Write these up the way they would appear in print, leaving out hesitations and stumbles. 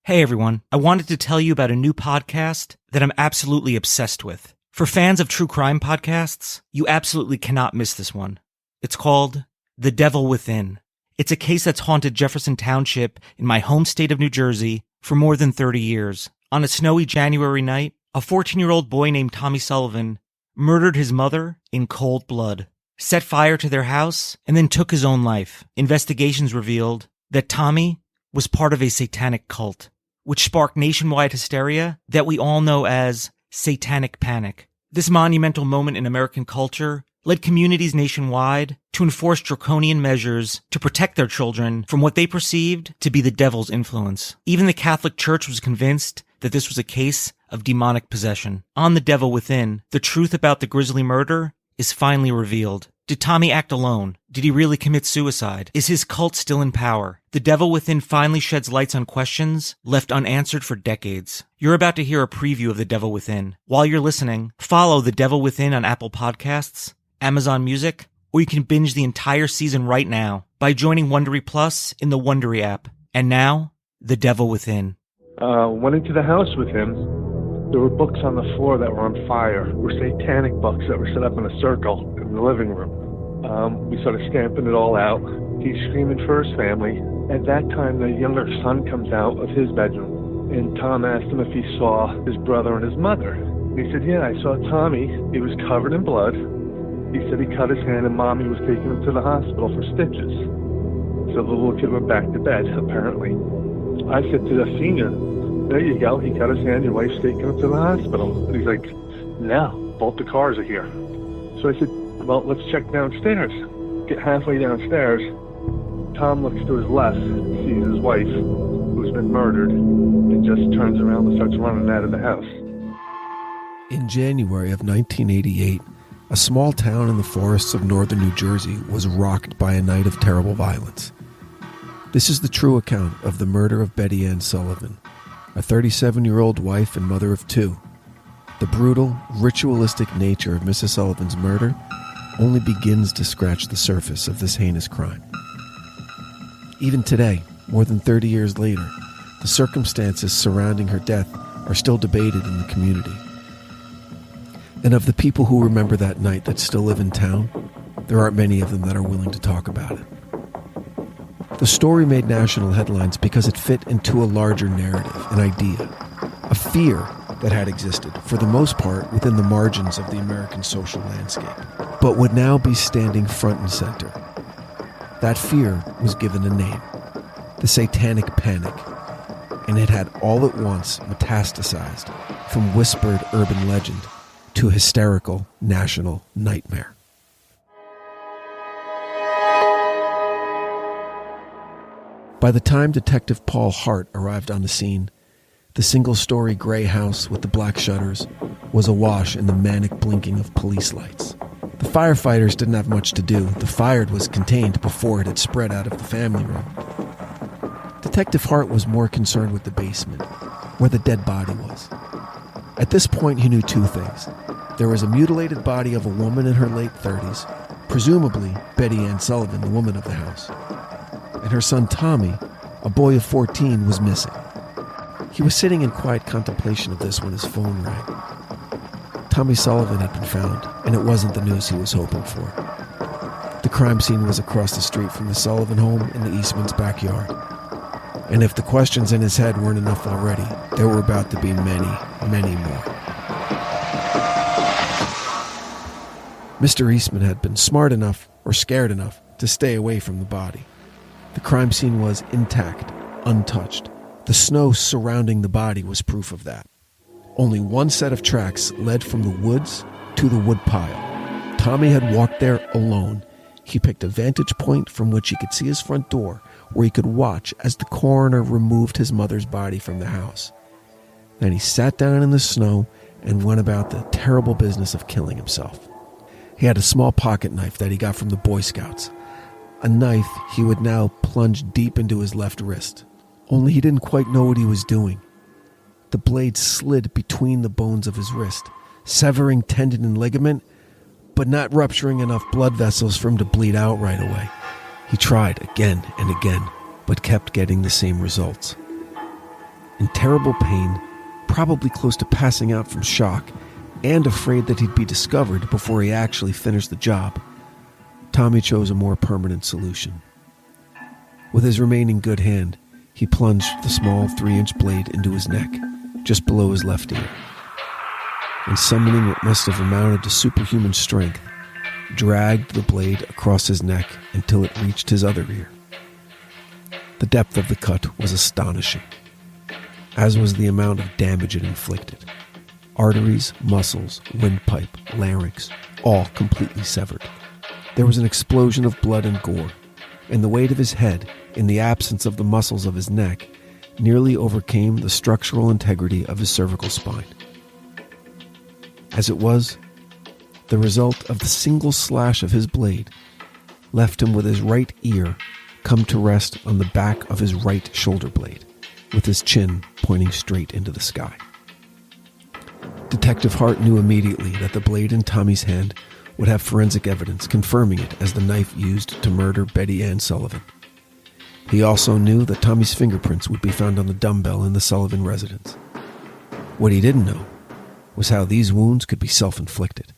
Hey everyone, I wanted to tell you about a new podcast that I'm absolutely obsessed with. For fans of true crime podcasts, you absolutely cannot miss this one. It's called The Devil Within. It's a case that's haunted Jefferson Township in my home state of New Jersey for more than 30 years. On a snowy January night, a 14-year-old boy named Tommy Sullivan murdered his mother in cold blood, set fire to their house, and then took his own life. Investigations revealed that Tommy was part of a satanic cult, which sparked nationwide hysteria that we all know as Satanic Panic. This monumental moment in American culture led communities nationwide to enforce draconian measures to protect their children from what they perceived to be the devil's influence. Even the Catholic Church was convinced that this was a case of demonic possession. On The Devil Within, the truth about the grisly murder is finally revealed. Did Tommy act alone? Did he really commit suicide? Is his cult still in power? The Devil Within finally sheds lights on questions left unanswered for decades. You're about to hear a preview of The Devil Within. While you're listening, follow The Devil Within on Apple Podcasts, Amazon Music, or you can binge the entire season right now by joining Wondery Plus in the Wondery app. And now, The Devil Within. Went into the house with him. There were books on the floor that were on fire. There were satanic books that were set up in a circle in the living room. We started stamping it all out. He's screaming for his family. At that time, the younger son comes out of his bedroom, and Tom asked him if he saw his brother and his mother. He said, yeah, I saw Tommy. He was covered in blood. He said he cut his hand, and Mommy was taking him to the hospital for stitches. So the little kid went back to bed, apparently. I said to the senior, there you go, he cut his hand, your wife's taking him to the hospital. And he's like, no, both the cars are here. So I said, well, let's check downstairs. Get halfway downstairs. Tom looks to his left, sees his wife, who's been murdered, and just turns around and starts running out of the house. In January of 1988, a small town in the forests of northern New Jersey was rocked by a night of terrible violence. This is the true account of the murder of Betty Ann Sullivan, a 37-year-old wife and mother of two. The brutal, ritualistic nature of Mrs. Sullivan's murder only begins to scratch the surface of this heinous crime. Even today, more than 30 years later, the circumstances surrounding her death are still debated in the community. And of the people who remember that night that still live in town, there aren't many of them that are willing to talk about it. The story made national headlines because it fit into a larger narrative, an idea, a fear that had existed, for the most part, within the margins of the American social landscape, but would now be standing front and center. That fear was given a name, the Satanic Panic, and it had all at once metastasized from whispered urban legend to hysterical national nightmare. By the time Detective Paul Hart arrived on the scene, the single-story gray house with the black shutters was awash in the manic blinking of police lights. The firefighters didn't have much to do. The fire was contained before it had spread out of the family room. Detective Hart was more concerned with the basement, where the dead body was. At this point, he knew two things. There was a mutilated body of a woman in her late 30s, presumably Betty Ann Sullivan, the woman of the house. And her son Tommy, a boy of 14, was missing. He was sitting in quiet contemplation of this when his phone rang. Tommy Sullivan had been found, and it wasn't the news he was hoping for. The crime scene was across the street from the Sullivan home in the Eastman's backyard. And if the questions in his head weren't enough already, there were about to be many, many more. Mr. Eastman had been smart enough, or scared enough, to stay away from the body. The crime scene was intact, untouched. The snow surrounding the body was proof of that. Only one set of tracks led from the woods to the woodpile. Tommy had walked there alone. He picked a vantage point from which he could see his front door, where he could watch as the coroner removed his mother's body from the house. Then he sat down in the snow and went about the terrible business of killing himself. He had a small pocket knife that he got from the Boy Scouts, a knife he would now plunge deep into his left wrist. Only he didn't quite know what he was doing. The blade slid between the bones of his wrist, severing tendon and ligament, but not rupturing enough blood vessels for him to bleed out right away. He tried again and again, but kept getting the same results. in terrible pain, probably close to passing out from shock, and afraid that he'd be discovered before he actually finished the job, Tommy chose a more permanent solution. With his remaining good hand, he plunged the small 3-inch blade into his neck, just below his left ear, and summoning what must have amounted to superhuman strength, dragged the blade across his neck until it reached his other ear. The depth of the cut was astonishing, as was the amount of damage it inflicted. Arteries, muscles, windpipe, larynx, all completely severed. There was an explosion of blood and gore, and the weight of his head, in the absence of the muscles of his neck, nearly overcame the structural integrity of his cervical spine. As it was, the result of the single slash of his blade left him with his right ear come to rest on the back of his right shoulder blade, with his chin pointing straight into the sky. Detective Hart knew immediately that the blade in Tommy's hand would have forensic evidence confirming it as the knife used to murder Betty Ann Sullivan. He also knew that Tommy's fingerprints would be found on the dumbbell in the Sullivan residence. What he didn't know was how these wounds could be self-inflicted,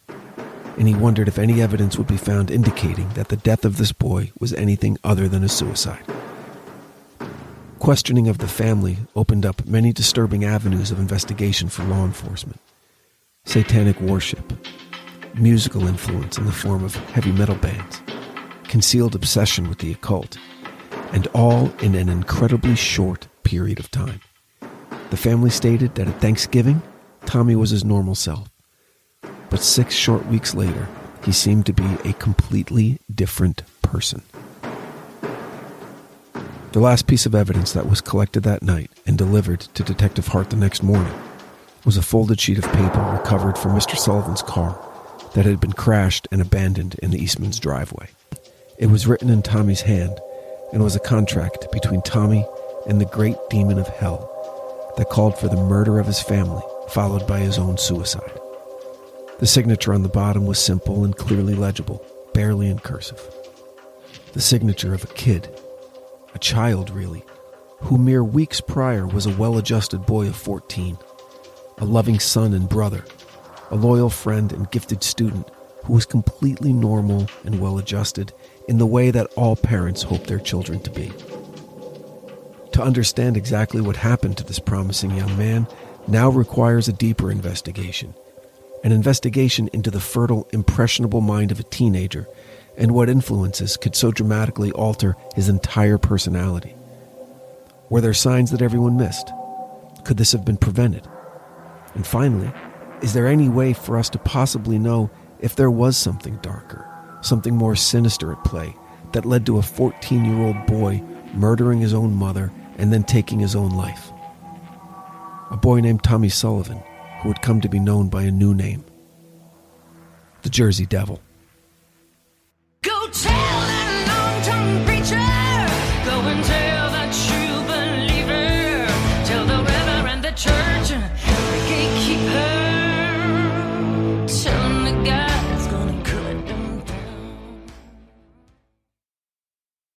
and he wondered if any evidence would be found indicating that the death of this boy was anything other than a suicide. Questioning of the family opened up many disturbing avenues of investigation for law enforcement. Satanic worship, musical influence in the form of heavy metal bands, concealed obsession with the occult, and all in an incredibly short period of time. The family stated that at Thanksgiving, Tommy was his normal self, but 6 short weeks later, he seemed to be a completely different person. The last piece of evidence that was collected that night and delivered to Detective Hart the next morning was a folded sheet of paper recovered from Mr. Sullivan's car that had been crashed and abandoned in the Eastman's driveway. It was written in Tommy's hand and was a contract between Tommy and the great demon of hell that called for the murder of his family, followed by his own suicide. The signature on the bottom was simple and clearly legible, barely in cursive. The signature of a kid, a child really, who mere weeks prior was a well-adjusted boy of 14, a loving son and brother, a loyal friend and gifted student who was completely normal and well-adjusted in the way that all parents hope their children to be. To understand exactly what happened to this promising young man now requires a deeper investigation, an investigation into the fertile, impressionable mind of a teenager and what influences could so dramatically alter his entire personality. Were there signs that everyone missed? Could this have been prevented? And finally, is there any way for us to possibly know if there was something darker, something more sinister at play that led to a 14-year-old boy murdering his own mother and then taking his own life? A boy named Tommy Sullivan, who would come to be known by a new name, the Jersey Devil.